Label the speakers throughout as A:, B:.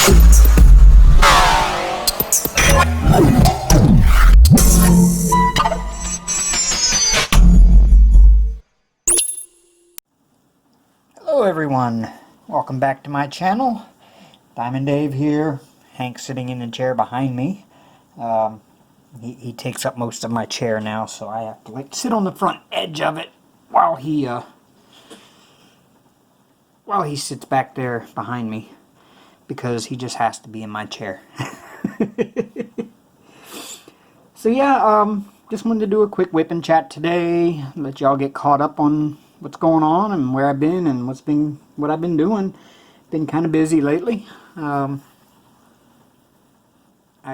A: Hello everyone, welcome back to my channel. Diamond Dave here. Hank sitting in the chair behind me. He takes up most of my chair now, so I have to like sit on the front edge of it while he sits back there behind me, because he just has to be in my chair. So yeah, just wanted to do a quick whip and chat today, let y'all get caught up on what's going on and where I've been and what I've been doing. Been kind of busy lately. I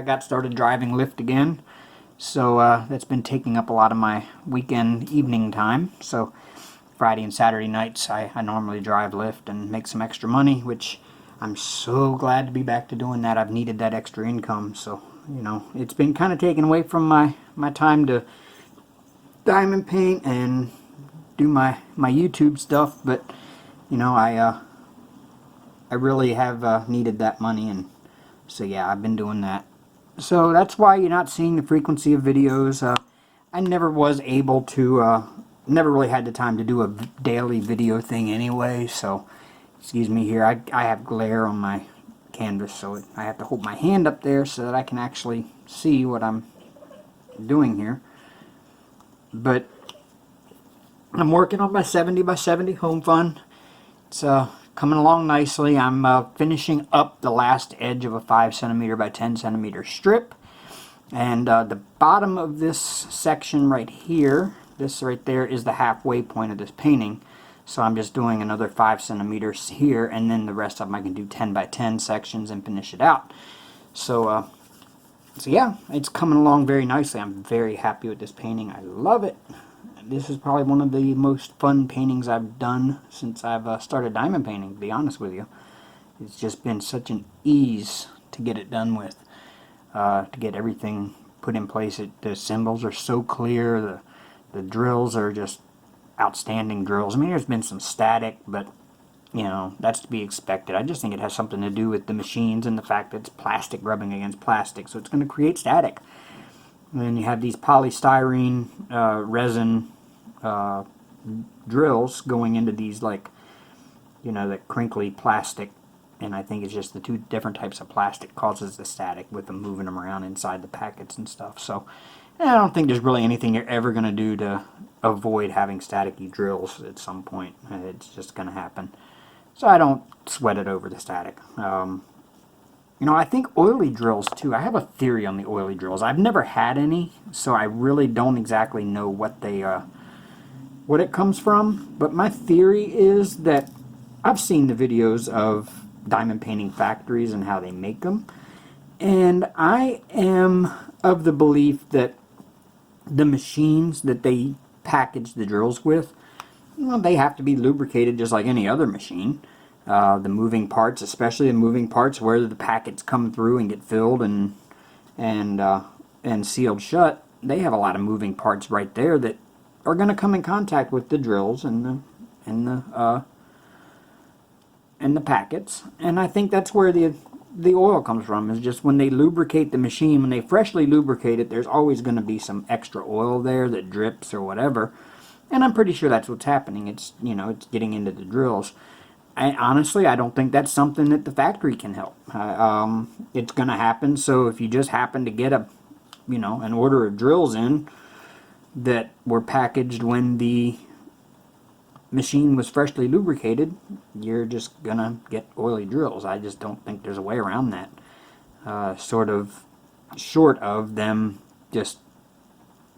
A: got started driving Lyft again, so that's been taking up a lot of my weekend evening time. So Friday and Saturday nights I normally drive Lyft and make some extra money, which I'm so glad to be back to doing that. I've needed that extra income, so you know, it's been kind of taken away from my time to diamond paint and do my YouTube stuff, but you know, I really have needed that money, and so yeah, I've been doing that. So that's why you're not seeing the frequency of videos. I never was able to, never really had the time to do a daily video thing anyway, so excuse me here, I have glare on my canvas, so I have to hold my hand up there so that I can actually see what I'm doing here. But I'm working on my 70 by 70 home fun. It's coming along nicely. I'm finishing up the last edge of a 5 centimeter by 10 centimeter strip, and the bottom of this section right here, this right there, is the halfway point of this painting. So I'm just doing another 5 centimeters here, and then the rest of them I can do 10 by 10 sections and finish it out. So yeah, it's coming along very nicely. I'm very happy with this painting. I love it. This is probably one of the most fun paintings I've done since I've started diamond painting, to be honest with you. It's just been such an ease to get it done with, to get everything put in place. The symbols are so clear, the drills are just outstanding drills. I mean, there's been some static, but you know, that's to be expected. I just think it has something to do with the machines and the fact that it's plastic rubbing against plastic, so it's going to create static. And then you have these polystyrene resin drills going into these, like, you know, the crinkly plastic, and I think it's just the two different types of plastic causes the static with them moving them around inside the packets and stuff. So I don't think there's really anything you're ever going to do to avoid having staticky drills at some point. It's just going to happen. So I don't sweat it over the static. You know, I think oily drills too. I have a theory on the oily drills. I've never had any, so I really don't exactly know what they what it comes from. But my theory is that I've seen the videos of diamond painting factories and how they make them, and I am of the belief that the machines that they package the drills with, well, they have to be lubricated just like any other machine. The moving parts, especially the moving parts where the packets come through and get filled and sealed shut, they have a lot of moving parts right there that are going to come in contact with the drills and the packets. And I think that's where the oil comes from, is just when they lubricate the machine, when they freshly lubricate it, there's always going to be some extra oil there that drips or whatever. And I'm pretty sure that's what's happening. It's, you know, it's getting into the drills. Honestly, I don't think that's something that the factory can help. It's going to happen. So if you just happen to get an order of drills in that were packaged when the machine was freshly lubricated, you're just going to get oily drills. I just don't think there's a way around that. Sort of short of them just,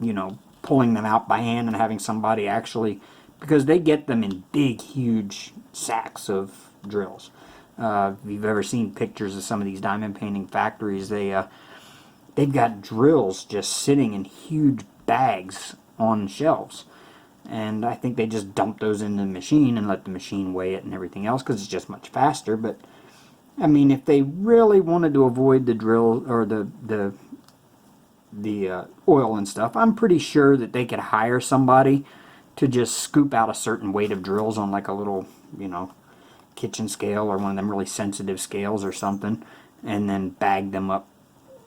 A: you know, pulling them out by hand and having somebody actually, because they get them in big, huge sacks of drills. If you've ever seen pictures of some of these diamond painting factories, they've got drills just sitting in huge bags on shelves. And I think they just dump those in the machine and let the machine weigh it and everything else, because it's just much faster. But I mean, if they really wanted to avoid the drill or the oil and stuff, I'm pretty sure that they could hire somebody to just scoop out a certain weight of drills on like a little, you know, kitchen scale or one of them really sensitive scales or something, and then bag them up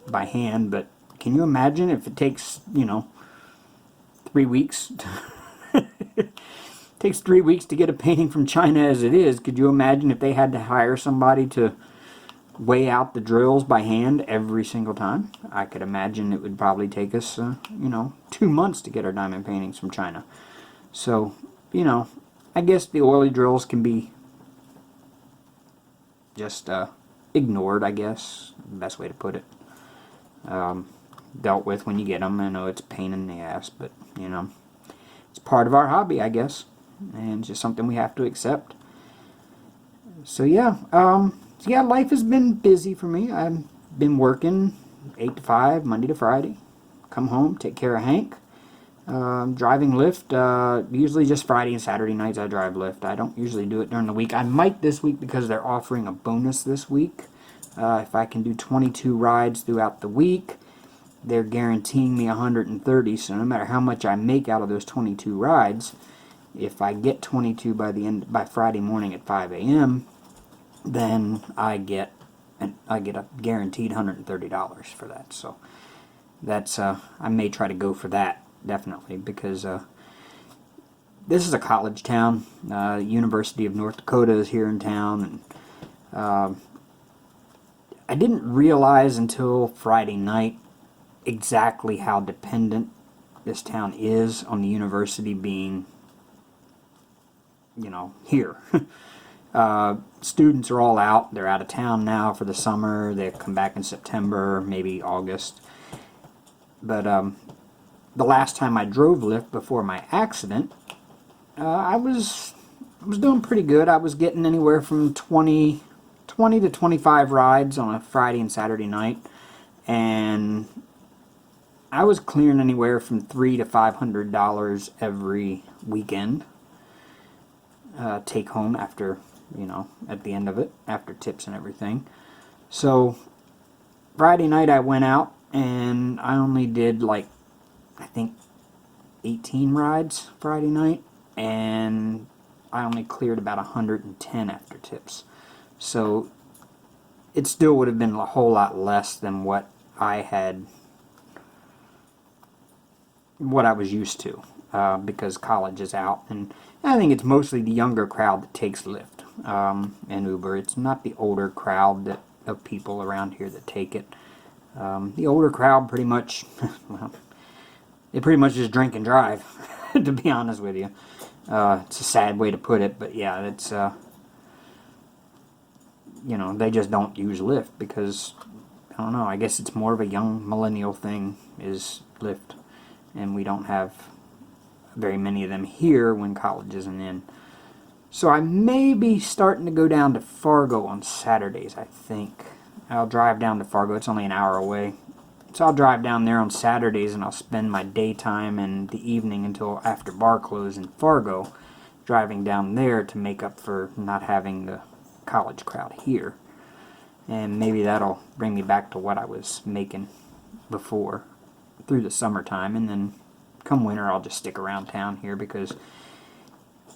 A: by hand. But can you imagine if it takes, 3 weeks? It takes 3 weeks to get a painting from China as it is. Could you imagine if they had to hire somebody to weigh out the drills by hand every single time? I could imagine it would probably take us, 2 months to get our diamond paintings from China. So, I guess the oily drills can be just ignored, I guess, the best way to put it. Dealt with when you get them. I know it's a pain in the ass, but, it's part of our hobby, I guess, and it's just something we have to accept. So, yeah, life has been busy for me. I've been working 8 to 5, Monday to Friday. Come home, take care of Hank. Driving Lyft, usually just Friday and Saturday nights I drive Lyft. I don't usually do it during the week. I might this week because they're offering a bonus this week. If I can do 22 rides throughout the week, they're guaranteeing me 130. So no matter how much I make out of those 22 rides, if I get 22 by Friday morning at 5 a.m., then I get a guaranteed $130 for that. So that's I may try to go for that, definitely, because this is a college town. University of North Dakota is here in town, and I didn't realize until Friday night exactly how dependent this town is on the university being, here. Students are all out. They're out of town now for the summer. They come back in September, maybe August. But the last time I drove Lyft before my accident, I was doing pretty good. I was getting anywhere from 20 to 25 rides on a Friday and Saturday night, and I was clearing anywhere from $300 to $500 every weekend. Take home after, at the end of it, after tips and everything. So Friday night I went out and I only did I think 18 rides Friday night, and I only cleared about 110 after tips. So it still would have been a whole lot less than what I was used to, because college is out, and I think it's mostly the younger crowd that takes Lyft and Uber. It's not the older crowd of people around here that take it. The older crowd pretty much, they pretty much just drink and drive, to be honest with you. It's a sad way to put it, but yeah, it's, they just don't use Lyft because, I don't know, I guess it's more of a young millennial thing, is Lyft. And we don't have very many of them here when college isn't in. So I may be starting to go down to Fargo on Saturdays, I think. I'll drive down to Fargo. It's only an hour away. So I'll drive down there on Saturdays, and I'll spend my daytime and the evening until after bar close in Fargo, driving down there to make up for not having the college crowd here. And maybe that'll bring me back to what I was making before through the summertime, and then come winter I'll just stick around town here, because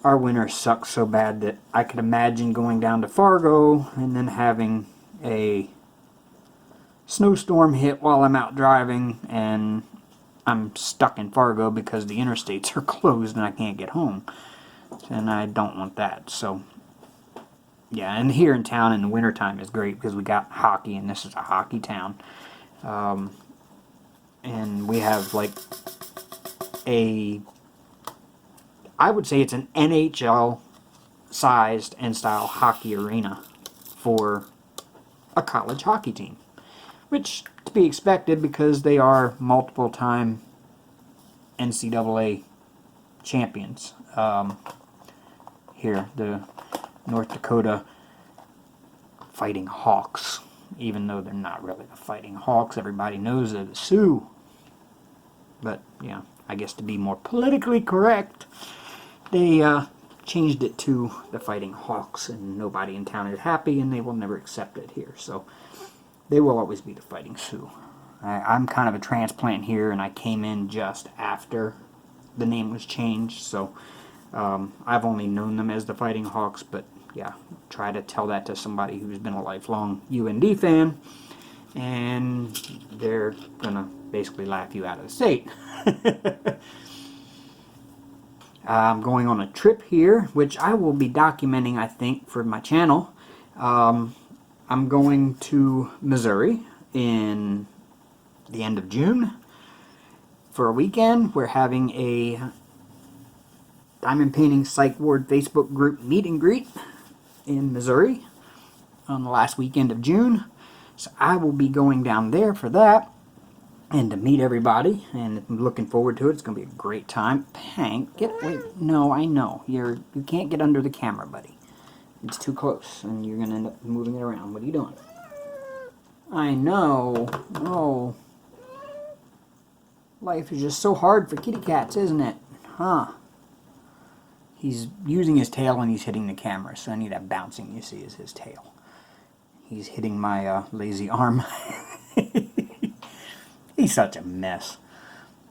A: our winter sucks so bad that I could imagine going down to Fargo and then having a snowstorm hit while I'm out driving and I'm stuck in Fargo because the interstates are closed and I can't get home, and I don't want that. So yeah, and here in town in the wintertime is great because we got hockey, and this is a hockey town. And we have I would say it's an NHL sized and style hockey arena for a college hockey team, which to be expected because they are multiple time NCAA champions. Here, the North Dakota Fighting Hawks, even though they're not really the Fighting Hawks, everybody knows they're the Sioux. But yeah, I guess to be more politically correct, they changed it to the Fighting Hawks, and nobody in town is happy, and they will never accept it here. So they will always be the Fighting Sioux. I'm kind of a transplant here, and I came in just after the name was changed, so I've only known them as the Fighting Hawks, but yeah, try to tell that to somebody who's been a lifelong UND fan, and they're gonna basically laugh you out of the state. I'm going on a trip here, which I will be documenting, I think, for my channel. I'm going to Missouri in the end of June for a weekend. We're having a diamond painting psych ward Facebook group meet and greet in Missouri on the last weekend of June. So I will be going down there for that and to meet everybody, and I'm looking forward to it. It's going to be a great time. Hank, get away. No, I know. You can't get under the camera, buddy. It's too close, and you're going to end up moving it around. What are you doing? I know. Oh. Life is just so hard for kitty cats, isn't it? Huh. He's using his tail and he's hitting the camera, so any of that bouncing you see is his tail. He's hitting my lazy arm. He's such a mess.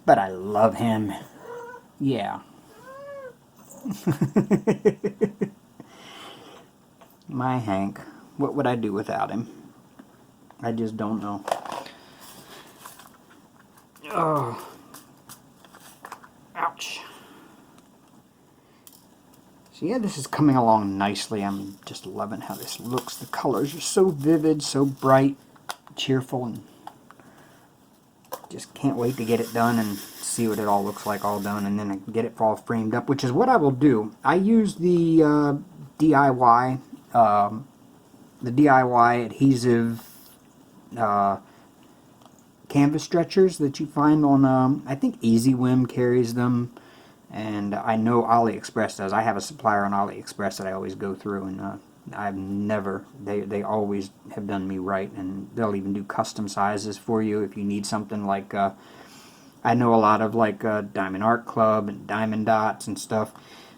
A: But I love him. Yeah. My Hank. What would I do without him? I just don't know. Oh. Ouch. So yeah, this is coming along nicely. I'm just loving how this looks. The colors are so vivid, so bright, cheerful, and just can't wait to get it done and see what it all looks like all done, and then I can get it all framed up, which is what I will do. I use the DIY adhesive canvas stretchers that you find on, I think Easy Whim carries them, and I know AliExpress does. I have a supplier on AliExpress that I always go through, and I've never, they always have done me right, and they'll even do custom sizes for you if you need something like, I know a lot of like Diamond Art Club and Diamond Dots and stuff.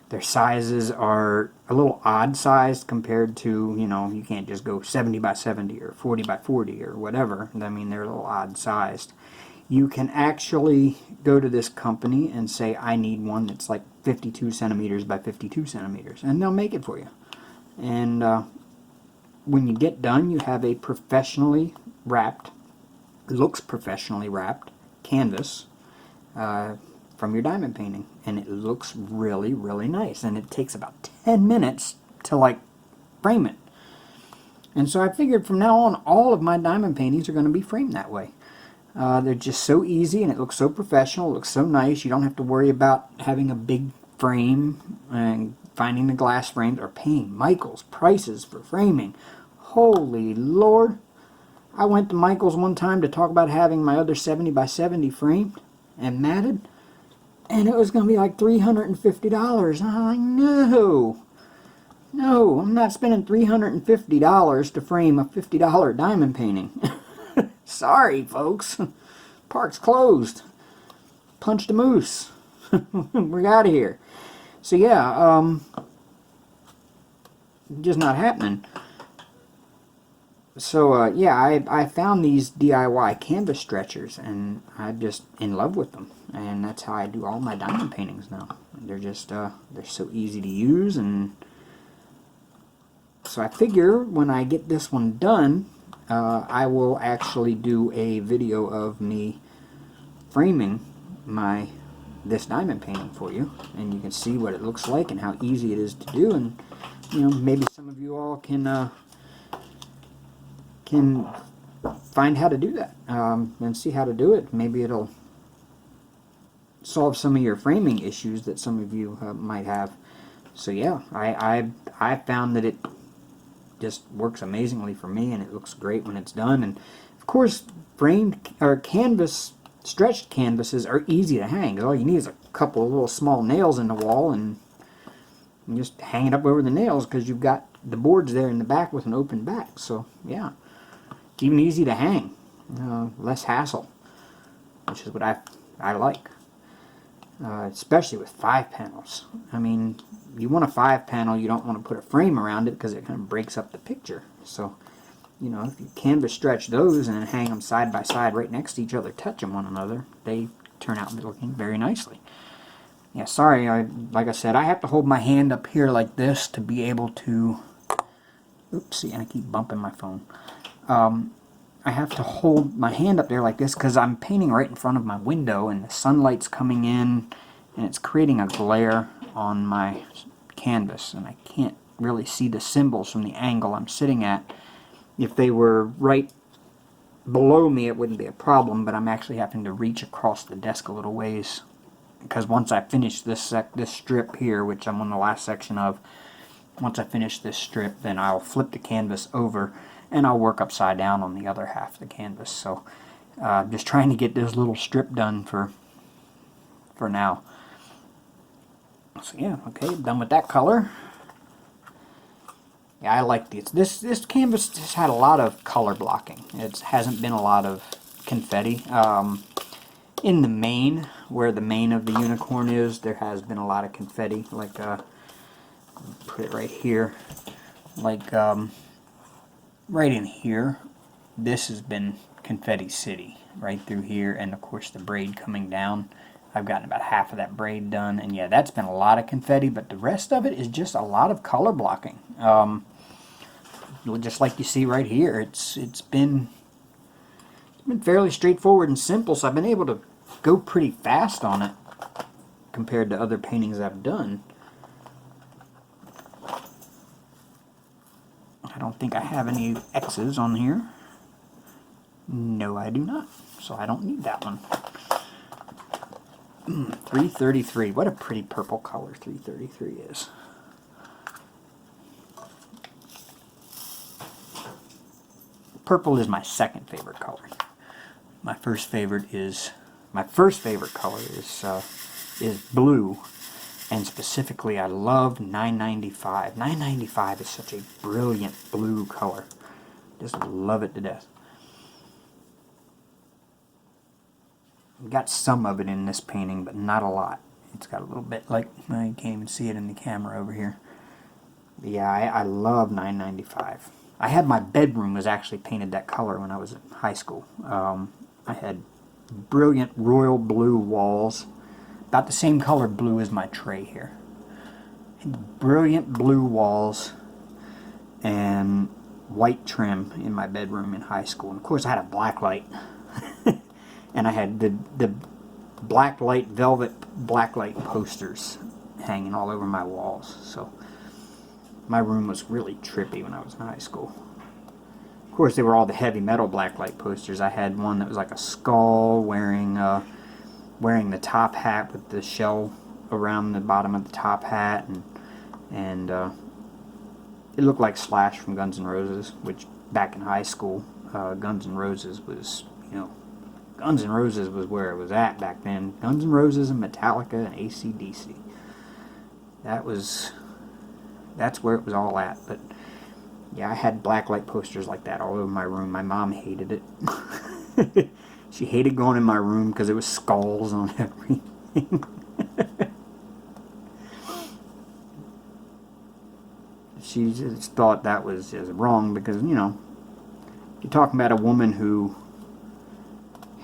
A: Their sizes are a little odd sized compared to, you know, you can't just go 70 by 70 or 40 by 40 or whatever. I mean, they're a little odd sized. You can actually go to this company and say, I need one that's like 52 centimeters by 52 centimeters, and they'll make it for you. And when you get done, you have a professionally wrapped, looks professionally wrapped canvas from your diamond painting, and it looks really, really nice, and it takes about 10 minutes to like frame it. And so I figured from now on all of my diamond paintings are going to be framed that way. They're just so easy, and it looks so professional, it looks so nice. You don't have to worry about having a big frame and finding the glass frames or paying Michael's prices for framing. Holy Lord. I went to Michael's one time to talk about having my other 70 by 70 framed and matted, and it was going to be like $350. I'm like, no, I'm not spending $350 to frame a $50 diamond painting. Sorry, folks. Park's closed. Punched a moose. We're out of here. So yeah, just not happening. So yeah, I found these DIY canvas stretchers, and I'm just in love with them, and that's how I do all my diamond paintings now. They're just they're so easy to use, and so I figure when I get this one done, I will actually do a video of me framing this diamond painting for you, and you can see what it looks like and how easy it is to do, and you know, maybe some of you all can find how to do that and see how to do it. Maybe it'll solve some of your framing issues that some of you might have. So yeah, I found that it just works amazingly for me, and it looks great when it's done. And of course, framed or stretched canvases are easy to hang. All you need is a couple of little small nails in the wall, and you just hang it up over the nails because you've got the boards there in the back with an open back. So yeah, it's even easy to hang, less hassle, which is what I like, especially with 5 panels. I mean, you want a 5 panel, you don't want to put a frame around it because it kind of breaks up the picture. So, you know, if you canvas stretch those and then hang them side by side right next to each other, touching one another, they turn out looking very nicely. Yeah, sorry, like I said, I have to hold my hand up here like this to be able to Oopsie, and I keep bumping my phone. I have to hold my hand up there like this because I'm painting right in front of my window and the sunlight's coming in and it's creating a glare on my canvas and I can't really see the symbols from the angle I'm sitting at. If they were right below me it wouldn't be a problem, but I'm actually having to reach across the desk a little ways because once I finish this strip here, which I'm on the last section of, once I finish this strip, then I'll flip the canvas over and I'll work upside down on the other half of the canvas. So just trying to get this little strip done for now. So yeah, okay, done with that color. Yeah, I like these. This canvas has had a lot of color blocking. It hasn't been a lot of confetti. In the mane, where the mane of the unicorn is, there has been a lot of confetti. Like, put it right here. Like, right in here, this has been confetti city right through here, and of course the braid coming down. I've gotten about half of that braid done, and yeah, that's been a lot of confetti, but the rest of it is just a lot of color blocking. Just like you see right here, it's been fairly straightforward and simple, so I've been able to go pretty fast on it compared to other paintings I've done. I don't think I have any X's on here. No, I do not. So I don't need that one. 333. What a pretty purple color 333 is. Purple is my second favorite color. My first favorite color is blue. And specifically, I love 995. 995 is such a brilliant blue color. Just love it to death. Got some of it in this painting, but not a lot. It's got a little bit, like, well, you can't even see it in the camera over here. But yeah, I love 995. I had my bedroom was actually painted that color when I was in high school. I had brilliant royal blue walls. About the same color blue as my tray here. Brilliant blue walls and white trim in my bedroom in high school. And of course I had a black light. And I had the black light, velvet black light posters hanging all over my walls. So my room was really trippy when I was in high school. Of course they were all the heavy metal black light posters. I had one that was like a skull wearing the top hat with the shell around the bottom of the top hat, and it looked like Slash from Guns N' Roses, which back in high school, Guns N' Roses was, Guns N' Roses was where it was at back then. Guns N' Roses and Metallica and AC/DC. That's where it was all at. But yeah, I had blacklight posters like that all over my room. My mom hated it. She hated going in my room because it was skulls on everything. She just thought that was wrong because, you're talking about a woman who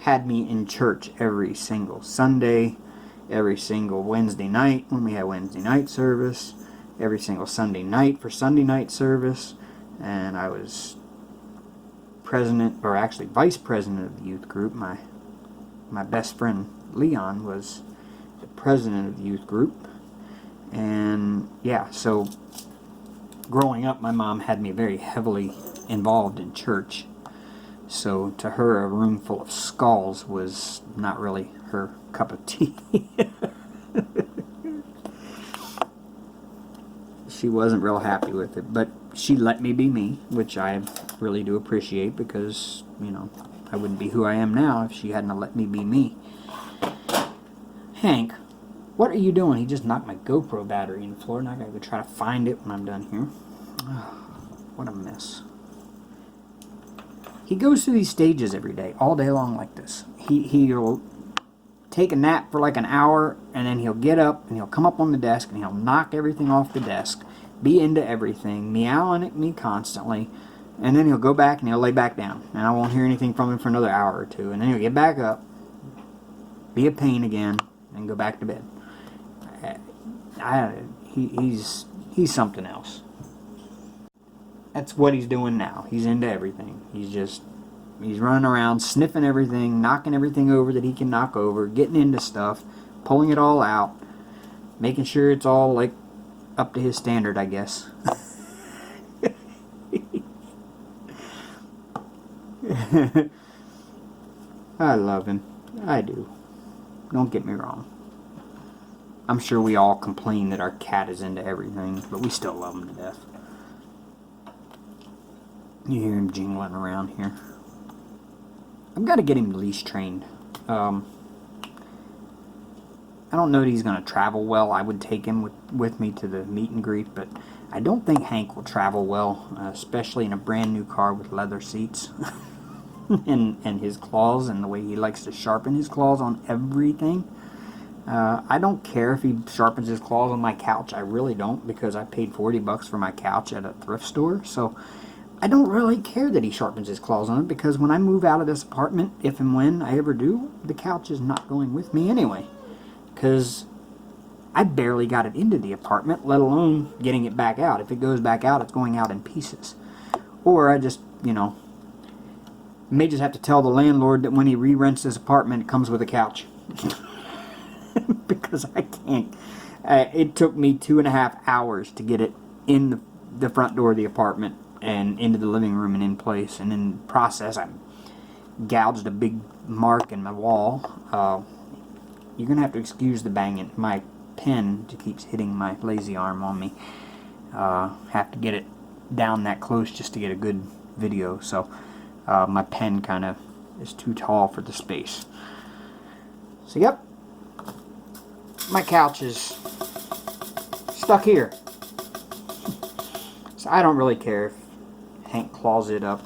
A: had me in church every single Sunday, every single Wednesday night when we had Wednesday night service, every single Sunday night for Sunday night service, and I was president, or actually vice president of the youth group. My best friend Leon was the president of the youth group, and yeah, so growing up my mom had me very heavily involved in church. So to her, a room full of skulls was not really her cup of tea. She wasn't real happy with it, but she let me be me, which I really do appreciate because, I wouldn't be who I am now if she hadn't let me be me. Hank, what are you doing? He just knocked my GoPro battery in the floor, and I gotta go try to find it when I'm done here. Oh, what a mess. He goes through these stages every day, all day long like this. He'll take a nap for like an hour, and then he'll get up, and he'll come up on the desk, and he'll knock everything off the desk, be into everything, meowing at me constantly, and then he'll go back and he'll lay back down, and I won't hear anything from him for another hour or two, and then he'll get back up, be a pain again, and go back to bed. He's something else. That's what he's doing now. He's into everything. He's running around, sniffing everything, knocking everything over that he can knock over, getting into stuff, pulling it all out, making sure it's all, like, up to his standard, I guess. I love him. I do. Don't get me wrong. I'm sure we all complain that our cat is into everything, but we still love him to death. You hear him jingling around here. I've got to get him leash trained. I don't know that he's going to travel well. I would take him with me to the meet and greet, but I don't think Hank will travel well, especially in a brand new car with leather seats. and his claws and the way he likes to sharpen his claws on everything. I don't care if he sharpens his claws on my couch. I really don't, because I paid $40 for my couch at a thrift store. So I don't really care that he sharpens his claws on it, because when I move out of this apartment, if and when I ever do, the couch is not going with me anyway. Because I barely got it into the apartment, let alone getting it back out. If it goes back out, it's going out in pieces. Or I just, you know, may just have to tell the landlord that when he re-rents this apartment, it comes with a couch. Because I can't. It took me 2.5 hours to get it in the front door of the apartment and into the living room and in place. And in the process, I gouged a big mark in my wall. You're going to have to excuse the banging. My pen just keeps hitting my lazy arm on me. Have to get it down that close just to get a good video. So my pen kind of is too tall for the space. So yep, my couch is stuck here. So I don't really care if Hank claws it up.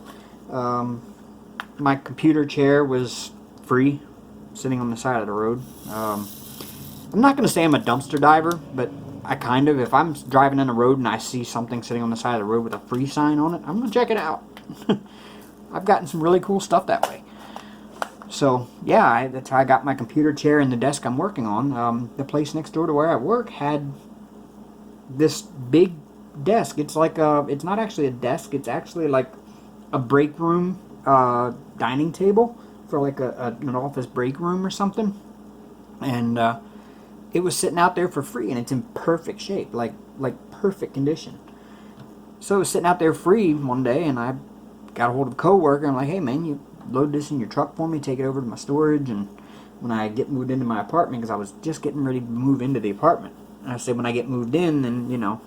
A: My computer chair was free, sitting on the side of the road. I'm not going to say I'm a dumpster diver, but I kind of, if I'm driving in the road and I see something sitting on the side of the road with a free sign on it, I'm going to check it out. I've gotten some really cool stuff that way. So, yeah, that's how I got my computer chair and the desk I'm working on. The place next door to where I work had this big desk. It's like it's not actually a desk. It's actually like a break room dining table for like an office break room or something. And it was sitting out there for free, and it's in perfect shape, like perfect condition. So it was sitting out there free one day, and I got a hold of a coworker. I'm like, hey man, you load this in your truck for me, take it over to my storage, and when I get moved into my apartment, because I was just getting ready to move into the apartment, and I said, when I get moved in, then, you know,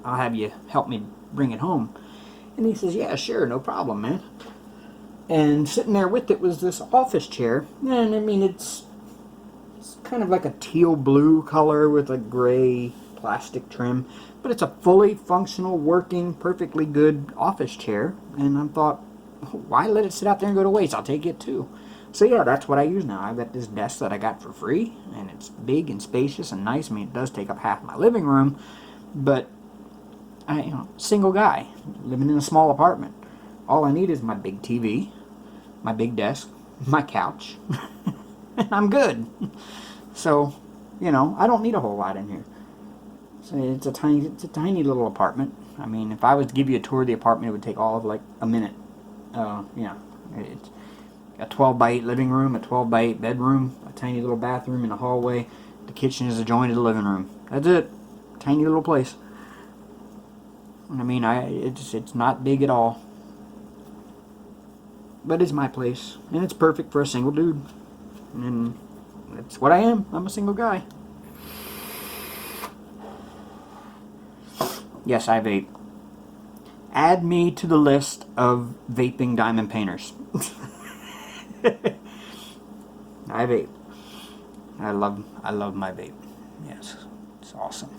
A: I'll have you help me bring it home. And he says, yeah, sure, no problem, man. And sitting there with it was this office chair, and I mean, it's kind of like a teal blue color with a gray plastic trim, but it's a fully functional, working, perfectly good office chair. And I thought, why let it sit out there and go to waste? I'll take it too. So yeah, that's what I use now. I've got this desk that I got for free, and it's big and spacious and nice. I mean, it does take up half my living room, but single guy living in a small apartment. All I need is my big TV, my big desk, my couch, and I'm good. So, you know, I don't need a whole lot in here. So it's a tiny little apartment. I mean, if I was to give you a tour of the apartment, it would take all of like a minute. It's a 12 by 8 living room, a 12 by 8 bedroom, a tiny little bathroom in the hallway. The kitchen is adjoined to the living room. That's it. Tiny little place. I mean, it's not big at all. But it's my place, and it's perfect for a single dude. And that's what I am. I'm a single guy. Yes, I vape. Add me to the list of vaping diamond painters. I vape. I love my vape. Yes, it's awesome.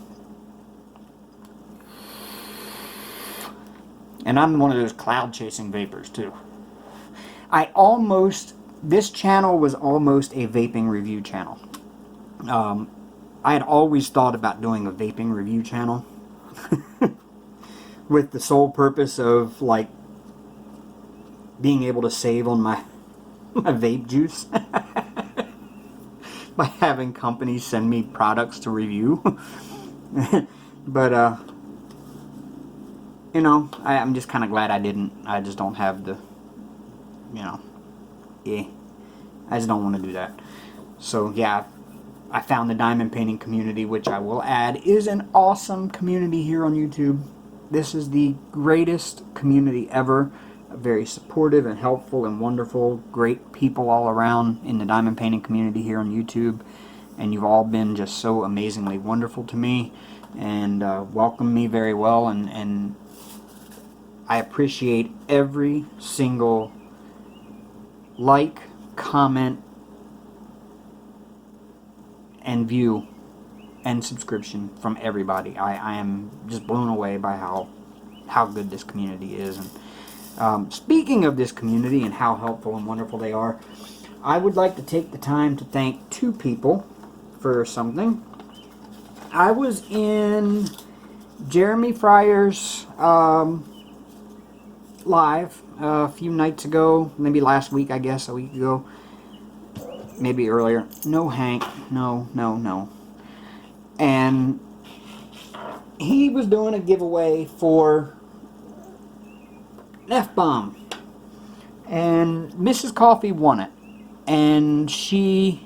A: And I'm one of those cloud chasing vapors too. This channel was almost a vaping review channel. I had always thought about doing a vaping review channel with the sole purpose of like being able to save on my vape juice by having companies send me products to review. But you know, I'm just kind of glad I didn't. I just don't have the, you know, yeah, I just don't want to do that. So yeah, I found the diamond painting community, which I will add is an awesome community here on YouTube. This is the greatest community ever. Very supportive and helpful and wonderful. Great people all around in the diamond painting community here on YouTube. And you've all been just so amazingly wonderful to me and welcomed me very well. And I appreciate every single like, comment, and view and subscription from everybody. I am just blown away by how good this community is. And speaking of this community and how helpful and wonderful they are, I would like to take the time to thank two people for something. I was in Jeremy Fryer's live a few nights ago, maybe last week, I guess, a week ago, maybe earlier. No, Hank, no. And he was doing a giveaway for an F-bomb. And Mrs. Coffee won it. And she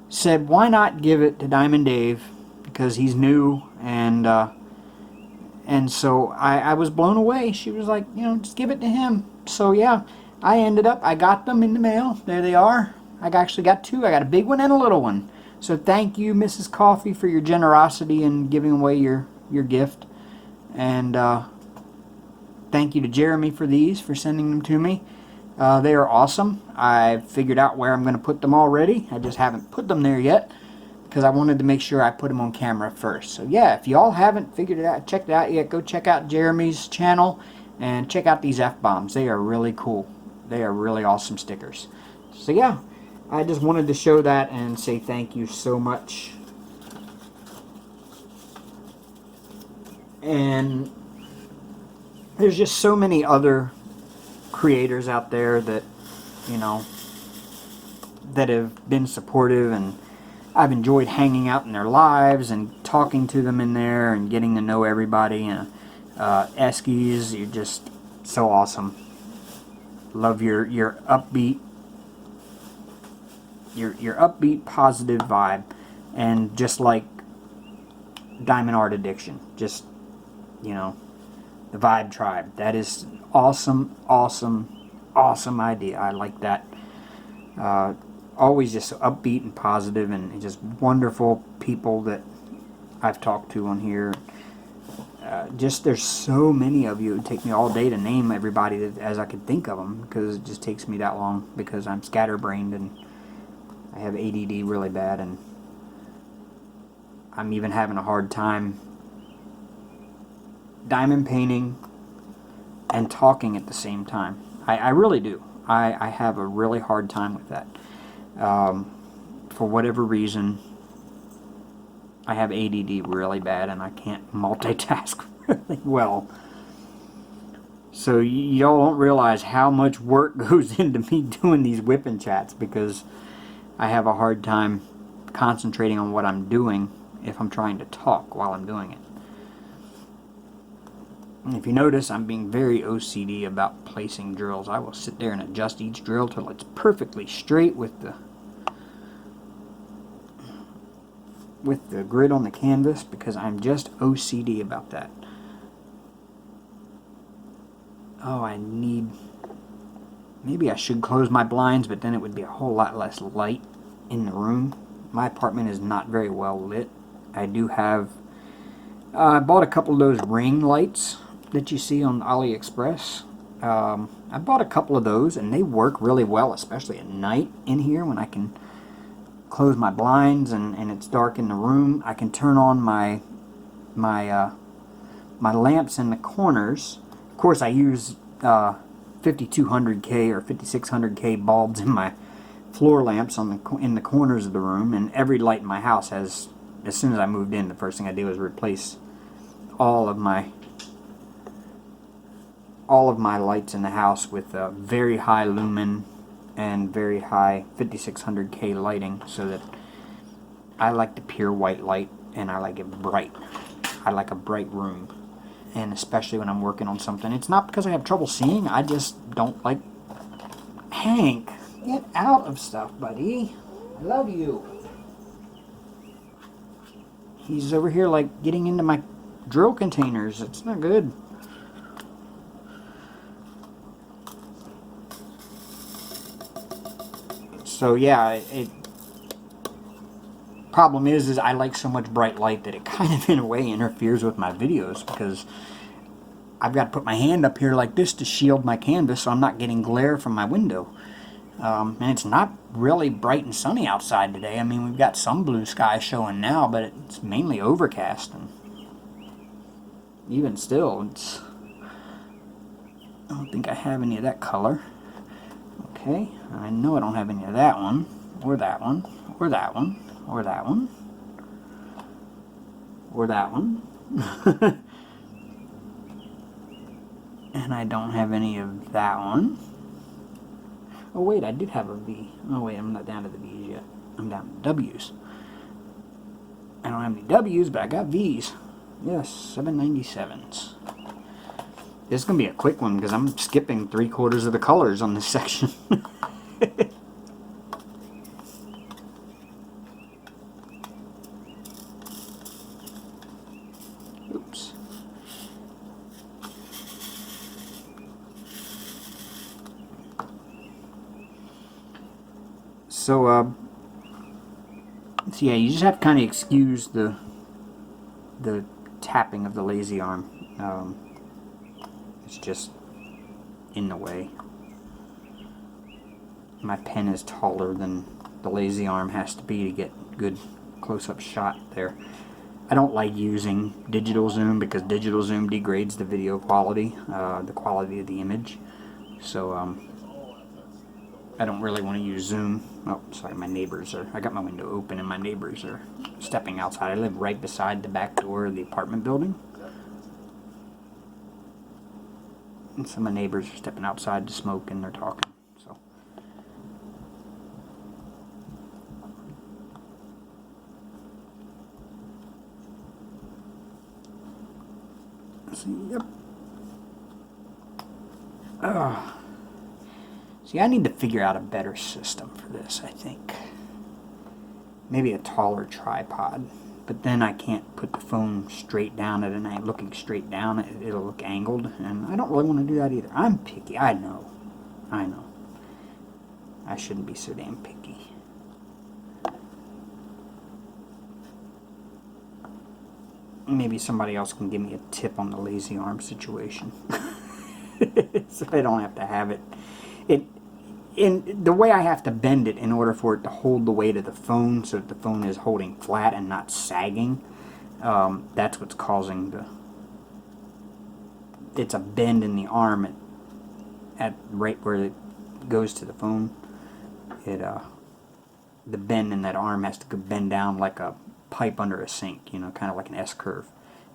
A: said, why not give it to Diamond Dave? Because he's new. And so I was blown away. She was like, you know, just give it to him. So yeah, I got them in the mail. There they are. I actually got two. I got a big one and a little one. So thank you, Mrs. Coffee, for your generosity in giving away your gift. And thank you to Jeremy for these, for sending them to me. They are awesome. I've figured out where I'm going to put them already. I just haven't put them there yet because I wanted to make sure I put them on camera first. So yeah, if y'all haven't figured it out, checked it out yet, go check out Jeremy's channel and check out these F-bombs. They are really cool. They are really awesome stickers. So yeah, I just wanted to show that and say thank you so much. And there's just so many other creators out there that, you know, that have been supportive, and I've enjoyed hanging out in their lives and talking to them in there and getting to know everybody. And Eskies, you're just so awesome. Love your upbeat, your upbeat, positive vibe, and just like Diamond Art Addiction, just, you know, the Vibe Tribe. That is awesome idea. I like that. Always just upbeat and positive, and just wonderful people that I've talked to on here. Just there's so many of you. It would take me all day to name everybody as I could think of them, because it just takes me that long, because I'm scatterbrained and I have ADD really bad, and I'm even having a hard time diamond painting and talking at the same time. I really do. I have a really hard time with that. For whatever reason, I have ADD really bad, and I can't multitask really well. So y'all don't realize how much work goes into me doing these whipping chats, because I have a hard time concentrating on what I'm doing if I'm trying to talk while I'm doing it. And if you notice, I'm being very OCD about placing drills. I will sit there and adjust each drill till it's perfectly straight with the grid on the canvas, because I'm just OCD about that. Oh, maybe I should close my blinds, but then it would be a whole lot less light in the room. My apartment is not very well lit. I do have, I bought a couple of those ring lights that you see on AliExpress. I bought a couple of those, and they work really well, especially at night in here when I can close my blinds and it's dark in the room. I can turn on my lamps in the corners. Of course, I use 5200K or 5600K bulbs in my floor lamps in the corners of the room, and every light in my house has. As soon as I moved in, the first thing I did was replace all of my lights in the house with very high lumen and very high 5600K lighting, so that I like the pure white light, and I like it bright. I like a bright room. and especially when I'm working on something. It's not because I have trouble seeing, I just don't like... Hank, get out of stuff, buddy. I love you. He's over here like getting into my drill containers. It's not good. So yeah, problem is I like so much bright light that it kind of in a way interferes with my videos, because I've got to put my hand up here like this to shield my canvas so I'm not getting glare from my window. And it's not really bright and sunny outside today. I mean, we've got some blue sky showing now, but it's mainly overcast, and even still, it's... I don't think I have any of that color. Okay, I know I don't have any of that one, or that one, or that one, or that one, or that one. And I don't have any of that one. Oh wait, I did have a V. Oh wait, I'm not down to the V's yet. I'm down to W's. I don't have any W's, but I got V's. Yes, 797s. This is going to be a quick one because I'm skipping 3/4 of the colors on this section. Oops. So, yeah, you just have to kind of excuse the tapping of the lazy arm. It's just in the way. My pen is taller than the lazy arm has to be to get good close-up shot there. I don't like using digital zoom because digital zoom degrades the video quality, the quality of the image. So I don't really want to use zoom. Oh, sorry, my neighbors are... I got my window open and my neighbors are stepping outside. I live right beside the back door of the apartment building. And some of my neighbors are stepping outside to smoke and they're talking. So see, yep. See, I need to figure out a better system for this, I think. Maybe a taller tripod. But then I can't put the phone straight down at an angle. Looking straight down, it'll look angled. And I don't really want to do that either. I'm picky, I know. I know. I shouldn't be so damn picky. Maybe somebody else can give me a tip on the lazy arm situation. So I don't have to have it. In the way I have to bend it in order for it to hold the weight of the phone so that the phone is holding flat and not sagging, that's what's causing the... It's a bend in the arm at right where it goes to the phone. The bend in that arm has to bend down like a pipe under a sink, you know, kind of like an S-curve,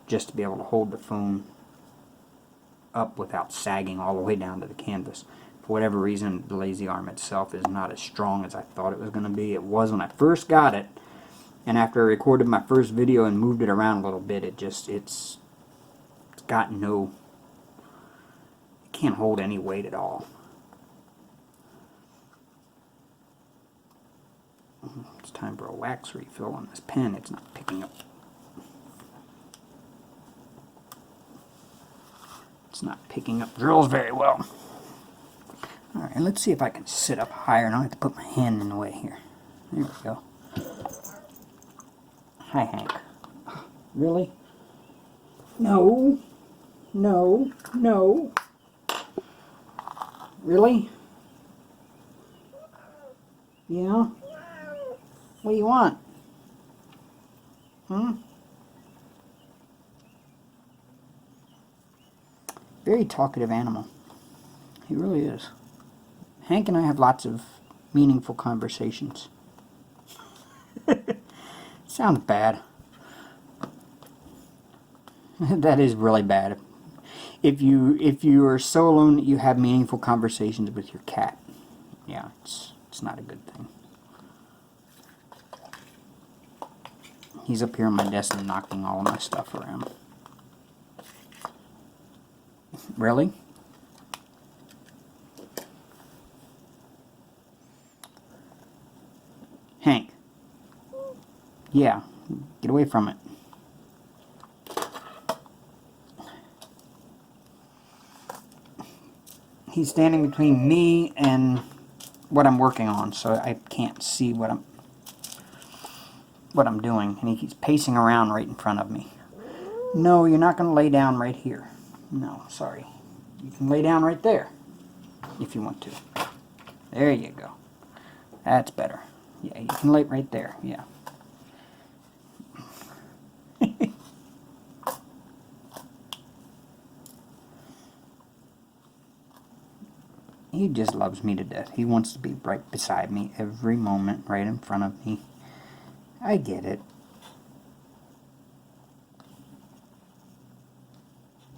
A: just to be able to hold the phone up without sagging all the way down to the canvas. For whatever reason, the lazy arm itself is not as strong as I thought it was going to be. It was when I first got it, and after I recorded my first video and moved it around a little bit, it's got no... It can't hold any weight at all. It's time for a wax refill on this pen. It's not picking up. It's not picking up drills very well. Alright, let's see if I can sit up higher. And I don't have to put my hand in the way here. There we go. Hi, Hank. Really? No. No. No. Really? Yeah? What do you want? Very talkative animal. He really is. Hank and I have lots of meaningful conversations. Sounds bad. That is really bad. If you are so alone that you have meaningful conversations with your cat, yeah, it's not a good thing. He's up here on my desk and knocking all of my stuff around. Really? Hank. Yeah, get away from it. He's standing between me and what I'm working on, so I can't see what I'm doing, and he keeps pacing around right in front of me. No, you're not going to lay down right here. No, sorry. You can lay down right there if you want to. There you go. That's better. Yeah, you can lay right there. Yeah. He just loves me to death. He wants to be right beside me every moment, right in front of me. I get it.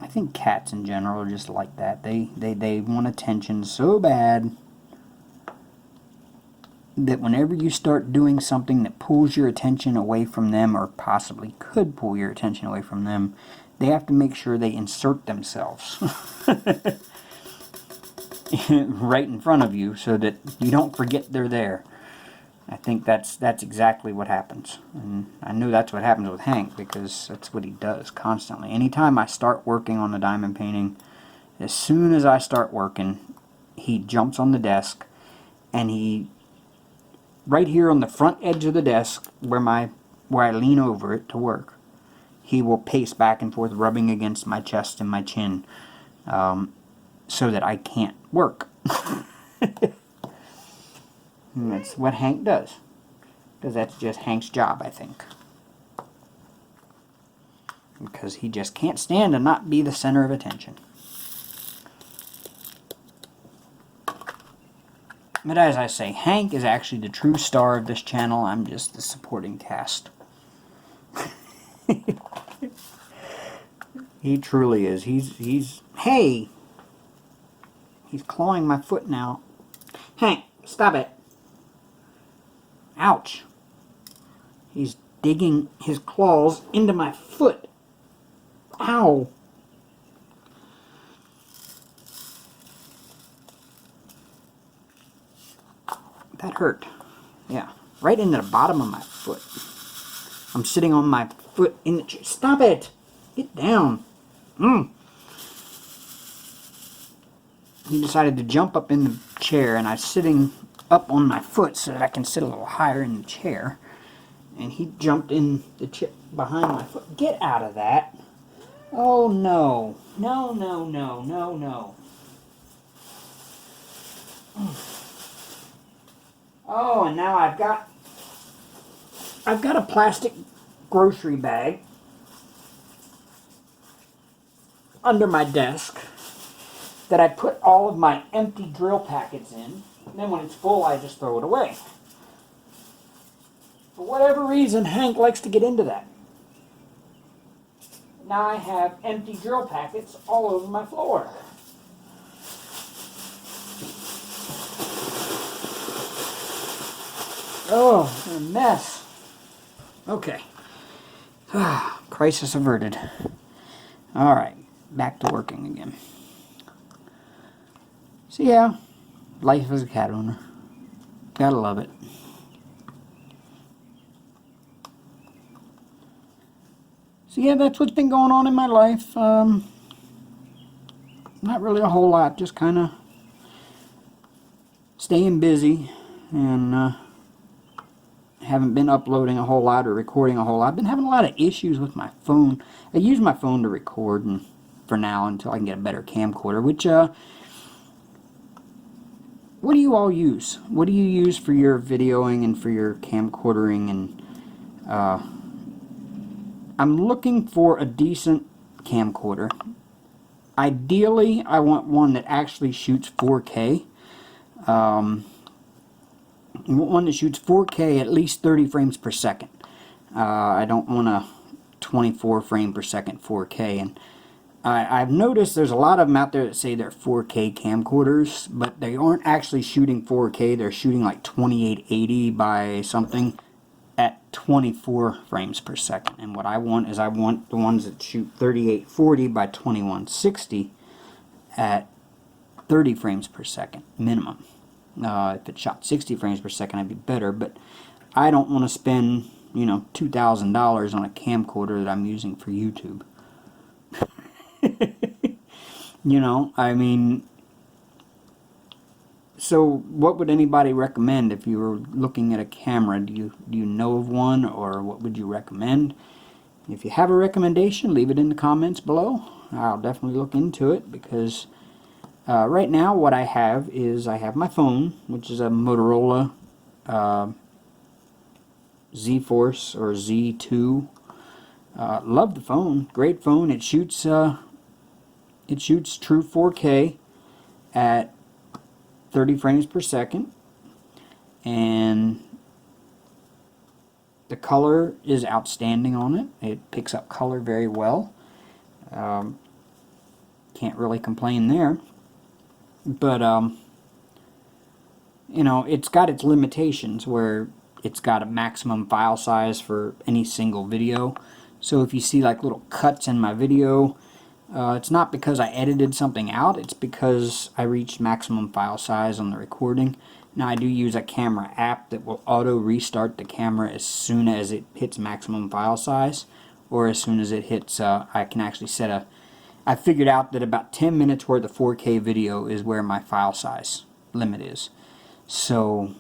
A: I think cats in general are just like that. They want attention so bad that whenever you start doing something that pulls your attention away from them, or possibly could pull your attention away from them, they have to make sure they insert themselves right in front of you so that you don't forget they're there. I think that's exactly what happens. And I knew that's what happens with Hank, because that's what he does constantly. Anytime I start working on the diamond painting, as soon as I start working, he jumps on the desk, and he, right here on the front edge of the desk where I lean over it to work, he will pace back and forth, rubbing against my chest and my chin, so that I can't work. And that's what Hank does, because that's just Hank's job, I think. Because he just can't stand to not be the center of attention. But as I say, Hank is actually the true star of this channel. I'm just the supporting cast. He truly is. Hey! He's clawing my foot now. Hank, stop it. Ouch. He's digging his claws into my foot. Ow. That hurt. Yeah, right into the bottom of my foot. I'm sitting on my foot in the chair. Stop it! Get down. He decided to jump up in the chair, and I'm sitting up on my foot so that I can sit a little higher in the chair. And he jumped in the chair behind my foot. Get out of that. Oh no. No, no, no, no, no. Oh, and now I've got a plastic grocery bag under my desk that I put all of my empty drill packets in. And then when it's full, I just throw it away. For whatever reason, Hank likes to get into that. Now I have empty drill packets all over my floor. Oh, a mess. Okay. Crisis averted. Alright, back to working again. So yeah, life as a cat owner. Gotta love it. So yeah, that's what's been going on in my life. Not really a whole lot, just kind of staying busy, and haven't been uploading a whole lot or recording a whole lot. I've been having a lot of issues with my phone. I use my phone to record, and for now, until I can get a better camcorder, which, what do you all use? What do you use for your videoing and for your camcordering? And I'm looking for a decent camcorder. Ideally, I want one that actually shoots 4K. I want one that shoots 4K at least 30 frames per second. I don't want a 24 frame per second 4K. And I've noticed there's a lot of them out there that say they're 4K camcorders, but they aren't actually shooting 4K. They're shooting like 2880 by something at 24 frames per second. And what I want is I want the ones that shoot 3840 by 2160 at 30 frames per second minimum. If it shot 60 frames per second, I'd be better, but I don't want to spend, you know, $2,000 on a camcorder that I'm using for YouTube. You know, I mean, so what would anybody recommend if you were looking at a camera? Do you know of one, or what would you recommend? If you have a recommendation, leave it in the comments below. I'll definitely look into it, because right now what I have is I have my phone, which is a Motorola Z-Force or Z2. Love the phone. Great phone. It shoots true 4K at 30 frames per second, and the color is outstanding on it. It picks up color very well. Can't really complain there. But you know, it's got its limitations, where it's got a maximum file size for any single video. So if you see like little cuts in my video, it's not because I edited something out, it's because I reached maximum file size on the recording. Now I do use a camera app that will auto restart the camera as soon as it hits maximum file size, or as soon as it hits, I can actually set a, I figured out that about 10 minutes worth of 4K video is where my file size limit is. So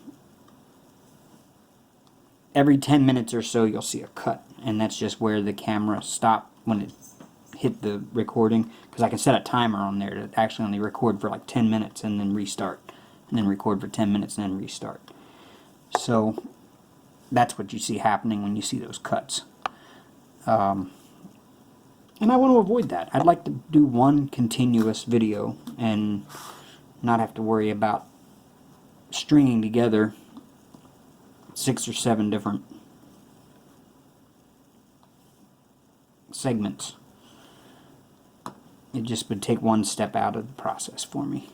A: every 10 minutes or so you'll see a cut, and that's just where the camera stopped when it hit the recording, because I can set a timer on there to actually only record for like 10 minutes and then restart, and then record for 10 minutes and then restart. So that's what you see happening when you see those cuts. And I want to avoid that. I'd like to do one continuous video and not have to worry about stringing together 6 or 7 different segments. It just would take one step out of the process for me.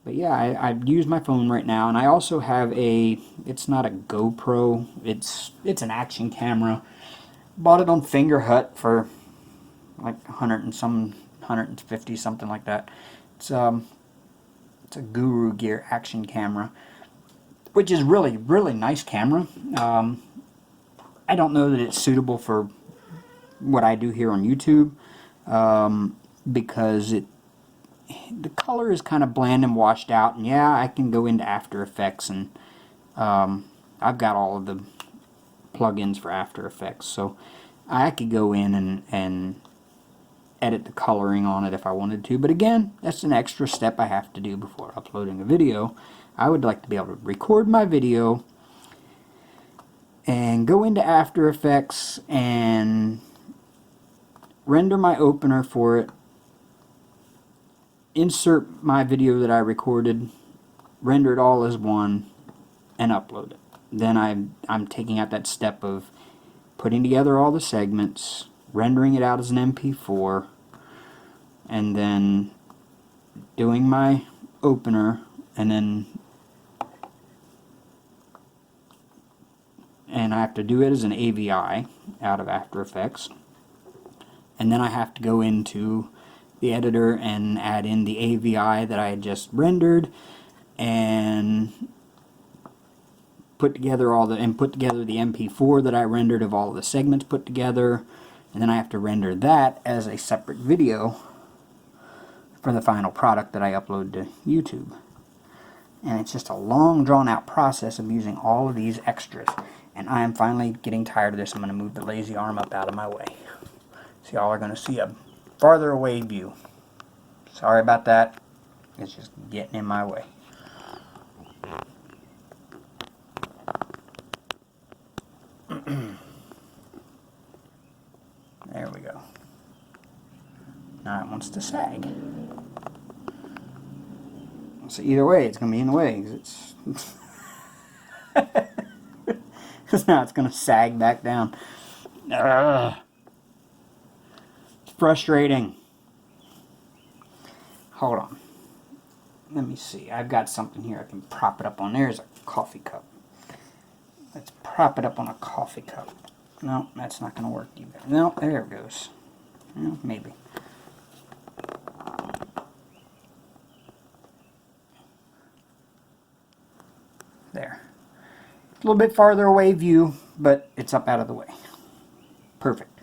A: But yeah, I use my phone right now, and I also have a, it's not a GoPro, it's an action camera. Bought it on Finger Hut for like 100 and some, 150, something like that. It's a Guru Gear action camera, which is really nice camera. I don't know that it's suitable for what I do here on YouTube, because the color is kind of bland and washed out, and yeah, I can go into After Effects, and I've got all of the plugins for After Effects, so I could go in and edit the coloring on it if I wanted to. But again, that's an extra step I have to do before uploading a video. I would like to be able to record my video and go into After Effects and render my opener for it, insert my video that I recorded, render it all as one, and upload it. Then I'm taking out that step of putting together all the segments, rendering it out as an MP4, and then doing my opener, and I have to do it as an AVI out of After Effects, and then I have to go into the editor and add in the AVI that I had just rendered, and put together the MP4 that I rendered of all the segments put together, and then I have to render that as a separate video for the final product that I upload to YouTube. And it's just a long, drawn-out process of using all of these extras. And I am finally getting tired of this. I'm going to move the lazy arm up out of my way. So y'all are going to see a farther away view. Sorry about that. It's just getting in my way. There we go. Now it wants to sag. So either way, it's going to be in the way. Because now it's going to sag back down. Ugh. It's frustrating. Hold on. Let me see. I've got something here I can prop it up on. There's a coffee cup. Let's prop it up on a coffee cup. No, that's not going to work either. No, there it goes. Well, maybe. there. A little bit farther away view, but it's up out of the way. Perfect.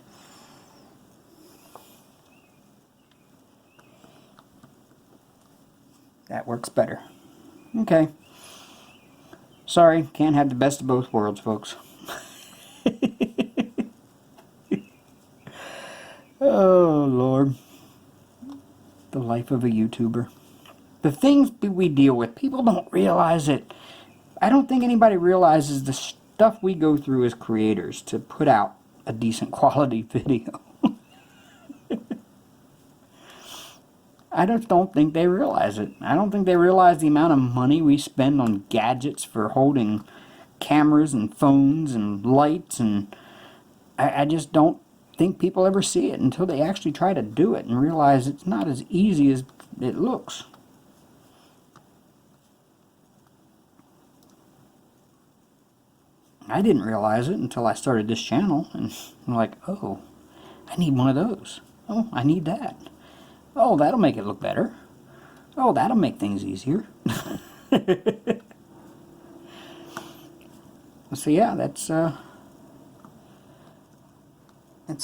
A: That works better. Okay. Sorry, can't have the best of both worlds, folks. Oh, Lord. The life of a YouTuber. The things we deal with, people don't realize it. I don't think anybody realizes the stuff we go through as creators to put out a decent quality video. I just don't think they realize it. I don't think they realize the amount of money we spend on gadgets for holding cameras and phones and lights, and I just don't think people ever see it until they actually try to do it and realize it's not as easy as it looks. I didn't realize it until I started this channel, and I'm like, oh, I need one of those. Oh, I need that. Oh, that'll make it look better. Oh, that'll make things easier. So yeah, that's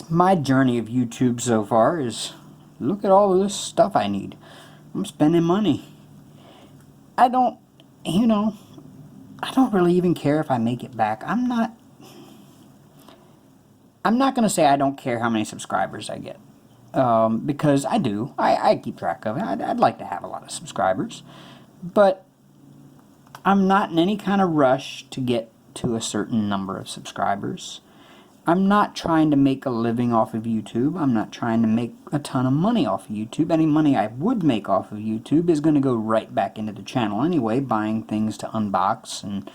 A: my journey of YouTube so far, is look at all of this stuff I need. I'm spending money. I don't, you know, I don't really even care if I make it back. I'm not going to say I don't care how many subscribers I get. Because I do. I keep track of it. I'd like to have a lot of subscribers. But I'm not in any kind of rush to get to a certain number of subscribers. I'm not trying to make a living off of YouTube. I'm not trying to make a ton of money off of YouTube. Any money I would make off of YouTube is going to go right back into the channel anyway, buying things to unbox and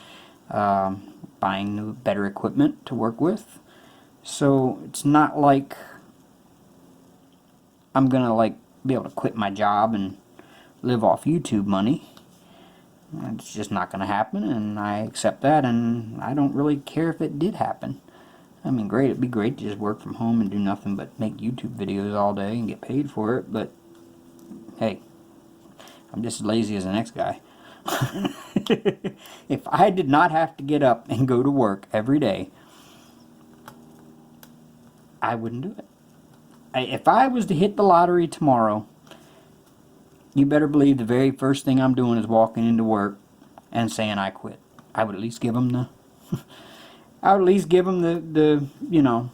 A: buying new, better equipment to work with. So it's not like I'm going to be able to quit my job and live off YouTube money. It's just not going to happen, and I accept that, and I don't really care if it did happen. I mean, great, it'd be great to just work from home and do nothing but make YouTube videos all day and get paid for it, but hey, I'm just as lazy as the next guy. If I did not have to get up and go to work every day, I wouldn't do it. If I was to hit the lottery tomorrow, you better believe the very first thing I'm doing is walking into work and saying I quit. I would at least give them the I would at least give them the you know,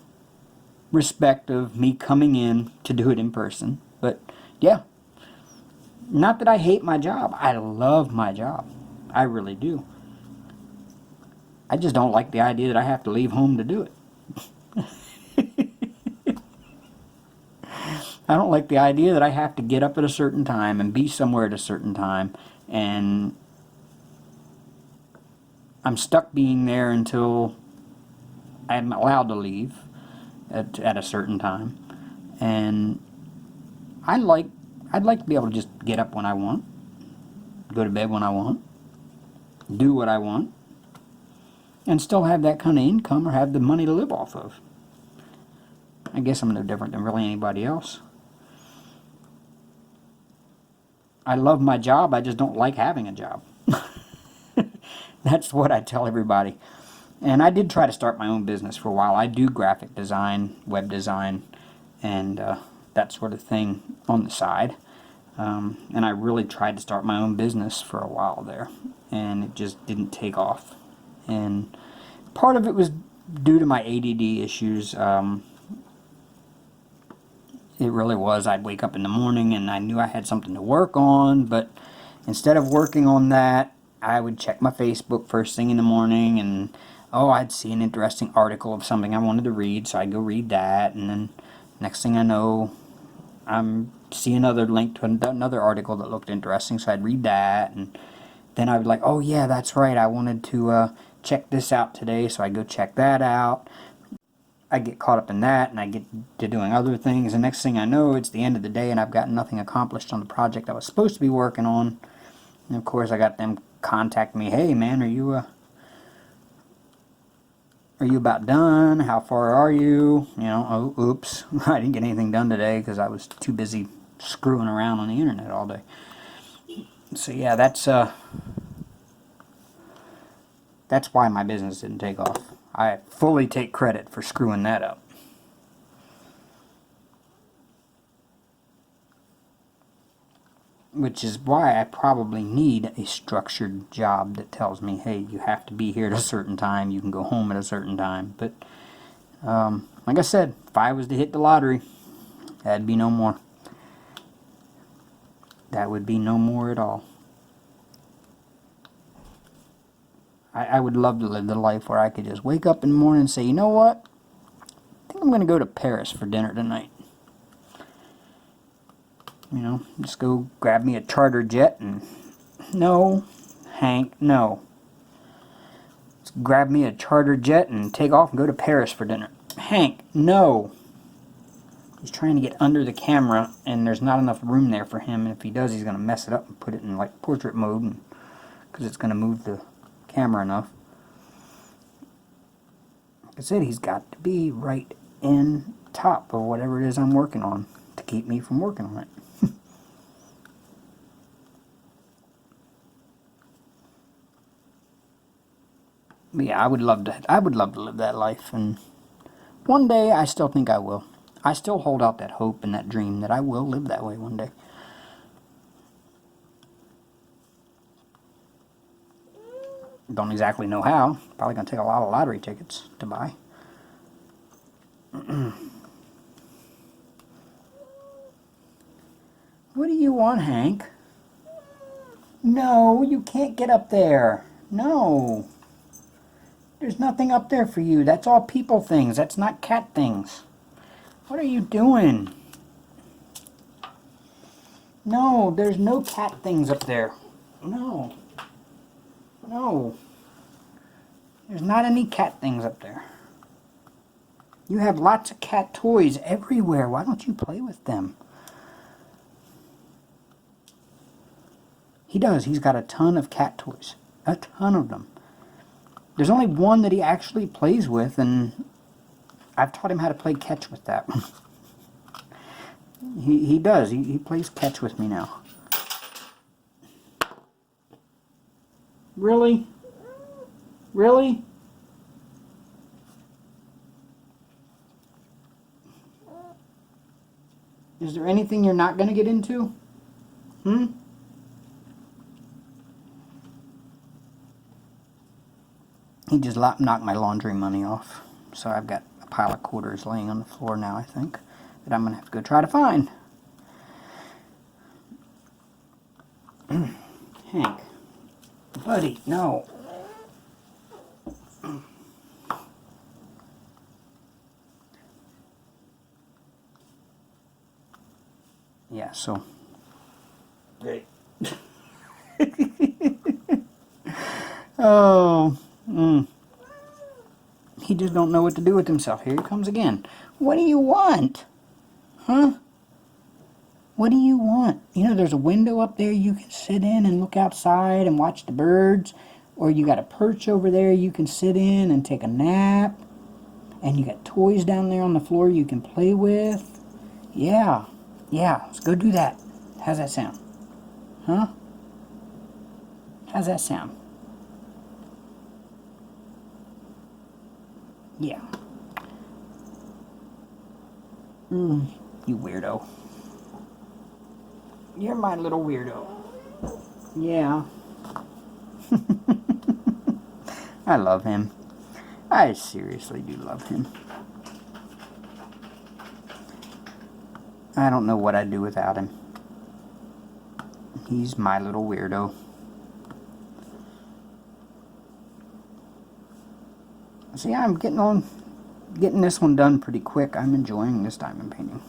A: respect of me coming in to do it in person. But yeah, not that I hate my job. I love my job. I really do. I just don't like the idea that I have to leave home to do it. I don't like the idea that I have to get up at a certain time and be somewhere at a certain time, and I'm stuck being there until I'm allowed to leave at a certain time. And I'd like to be able to just get up when I want, go to bed when I want, do what I want, and still have that kind of income or have the money to live off of. I guess I'm no different than really anybody else. I love my job, I just don't like having a job. That's what I tell everybody. And I did try to start my own business for a while. I do graphic design, web design, and that sort of thing on the side. And I really tried to start my own business for a while there, and it just didn't take off. And part of it was due to my ADD issues. It really was. I'd wake up in the morning and I knew I had something to work on, but instead of working on that, I would check my Facebook first thing in the morning, and oh, I'd see an interesting article of something I wanted to read, so I'd go read that, and then next thing I know, I'm see another link to another article that looked interesting, so I'd read that, and then I would like, oh yeah, that's right, I wanted to check this out today, so I'd go check that out. I get caught up in that, and I get to doing other things, and next thing I know, it's the end of the day, and I've got nothing accomplished on the project I was supposed to be working on. And of course, I got them contact me, hey man, are you about done? How far are you? You know, oh, oops, I didn't get anything done today because I was too busy screwing around on the internet all day. So yeah, that's That's why my business didn't take off. I fully take credit for screwing that up. Which is why I probably need a structured job that tells me, hey, you have to be here at a certain time, you can go home at a certain time. But, like I said, if I was to hit the lottery, that'd be no more. That would be no more at all. I would love to live the life where I could just wake up in the morning and say, you know what? I think I'm going to go to Paris for dinner tonight. You know, just go grab me a charter jet and... No, Hank, no. Just grab me a charter jet and take off and go to Paris for dinner. Hank, no. He's trying to get under the camera and there's not enough room there for him. And if he does, he's going to mess it up and put it in like portrait mode because it's going to move the camera enough. Like I said, he's got to be right in top of whatever it is I'm working on to keep me from working on it. But yeah, I would love to live that life, and one day I still think I will. I still hold out that hope and that dream that I will live that way one day. Don't exactly know how. Probably gonna take a lot of lottery tickets to buy. What do you want, Hank? No, you can't get up there. No. There's nothing up there for you. That's all people things. That's not cat things. What are you doing? No, there's no cat things up there. No. No. There's not any cat things up there. You have lots of cat toys everywhere. Why don't you play with them? He does. He's got a ton of cat toys. A ton of them. There's only one that he actually plays with, and I've taught him how to play catch with that one. He does. He plays catch with me now. Really? Really? Is there anything you're not going to get into? Hmm? He just knocked my laundry money off. So I've got a pile of quarters laying on the floor now, I think, that I'm going to have to go try to find. Hank. Buddy, no. Yeah, so... Great. Oh... He just don't know what to do with himself. Here he comes again. What do you want? Huh? What do you want? You know, there's a window up there you can sit in and look outside and watch the birds. Or you got a perch over there you can sit in and take a nap. And you got toys down there on the floor you can play with. Yeah. Yeah, let's go do that. How's that sound? Huh? How's that sound? Yeah. You weirdo. You're my little weirdo. Yeah. I love him. I seriously do love him. I don't know what I'd do without him. He's my little weirdo. See, I'm getting this one done pretty quick. I'm enjoying this diamond painting.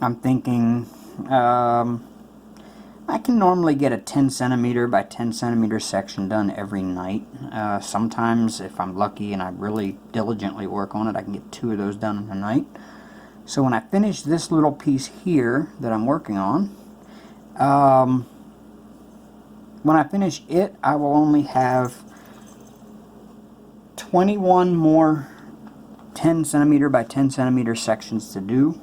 A: I'm thinking I can normally get a 10 centimeter by 10 centimeter section done every night. Sometimes, if I'm lucky and I really diligently work on it, I can get 2 of those done in a night. So when I finish this little piece here that I'm working on, when I finish it, I will only have 21 more 10 centimeter by 10 centimeter sections to do,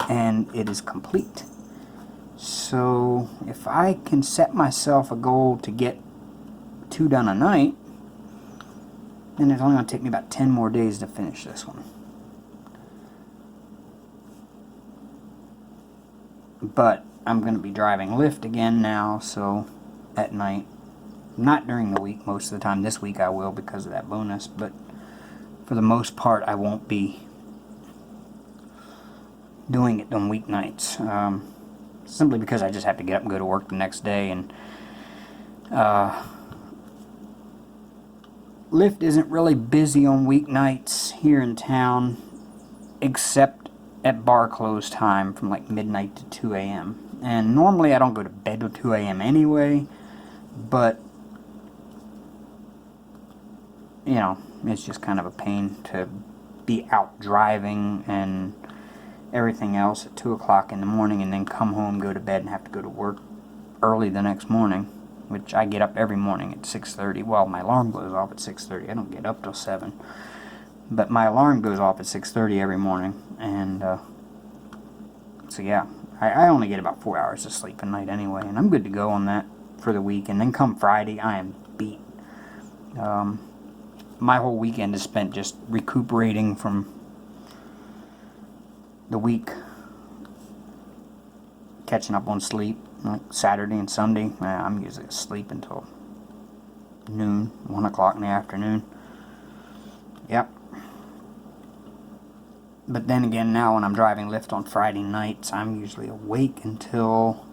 A: and it is complete. So if I can set myself a goal to get 2 done a night, then it's only going to take me about 10 more days to finish this one. But I'm going to be driving Lyft again now, so at night. Not during the week most of the time. This week I will because of that bonus, but for the most part I won't be doing it on weeknights. Simply because I just have to get up and go to work the next day, and Lyft isn't really busy on weeknights here in town, except at bar close time from like midnight to 2 a.m. And normally I don't go to bed till 2 a.m. anyway, but you know, it's just kind of a pain to be out driving and everything else at 2 o'clock in the morning and then come home, go to bed, and have to go to work early the next morning, which I get up every morning at 6:30. Well, my alarm goes off at 6:30. I don't get up till 7. But my alarm goes off at 6:30 every morning, and so yeah, I only get about 4 hours of sleep a night anyway, and I'm good to go on that for the week. And then come Friday, I am beat. My whole weekend is spent just recuperating from the week, catching up on sleep. Like Saturday and Sunday, I'm usually asleep until noon, 1 o'clock in the afternoon. Yep. But then again, now when I'm driving Lyft on Friday nights, I'm usually awake until,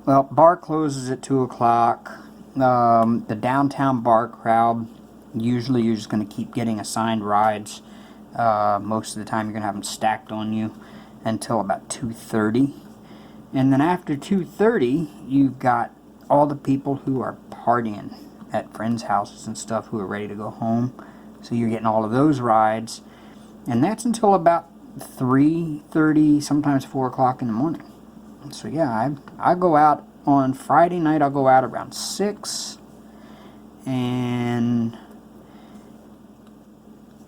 A: well, bar closes at 2 o'clock. The downtown bar crowd, usually you're just going to keep getting assigned rides. Most of the time you're going to have them stacked on you until about 2:30. And then after 2:30, you've got all the people who are partying at friends' houses and stuff who are ready to go home. So you're getting all of those rides. And that's until about 3:30, sometimes 4 o'clock in the morning. So yeah, I go out on Friday night. I'll go out around 6. And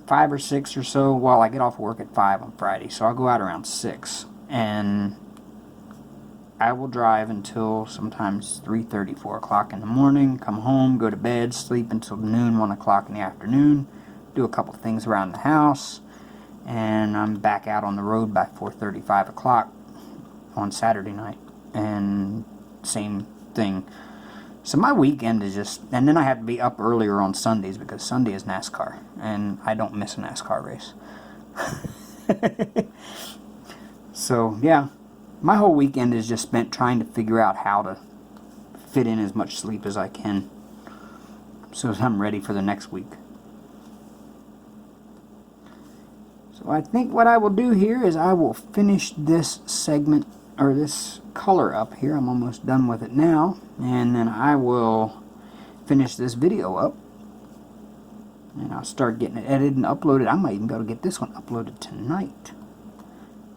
A: 5 or 6 or so. Well, I get off work at 5 on Friday. So I'll go out around 6. And I will drive until sometimes 3:30, 4 o'clock in the morning, come home, go to bed, sleep until noon, 1 o'clock in the afternoon, do a couple things around the house, and I'm back out on the road by 4:30, 5 o'clock on Saturday night. And same thing. So my weekend is just, and then I have to be up earlier on Sundays because Sunday is NASCAR, and I don't miss a NASCAR race. So yeah. My whole weekend is just spent trying to figure out how to fit in as much sleep as I can so that I'm ready for the next week. So I think what I will do here is I will finish this segment, or this color up here. I'm almost done with it now. And then I will finish this video up. And I'll start getting it edited and uploaded. I might even be able to get this one uploaded tonight,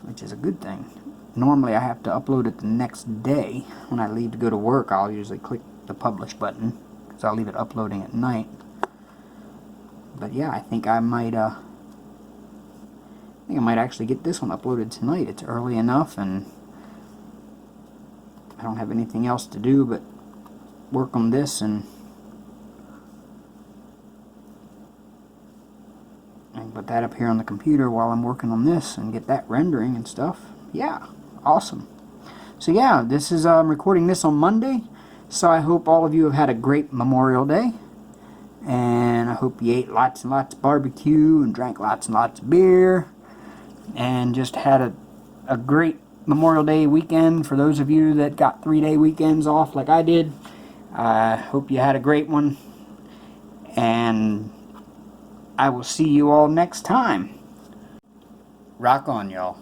A: which is a good thing. Normally I have to upload it the next day. When I leave to go to work, I'll usually click the publish button because I'll leave it uploading at night. But yeah, I think I might actually get this one uploaded tonight. It's early enough and I don't have anything else to do but work on this and put that up here on the computer while I'm working on this and get that rendering and stuff. Yeah. Awesome. So yeah, this is I'm recording this on Monday, so I hope all of you have had a great Memorial Day, and I hope you ate lots and lots of barbecue and drank lots and lots of beer and just had a great Memorial Day weekend. For those of you that got 3-day weekends off like I did, I hope you had a great one, and I will see you all next time. Rock on, y'all.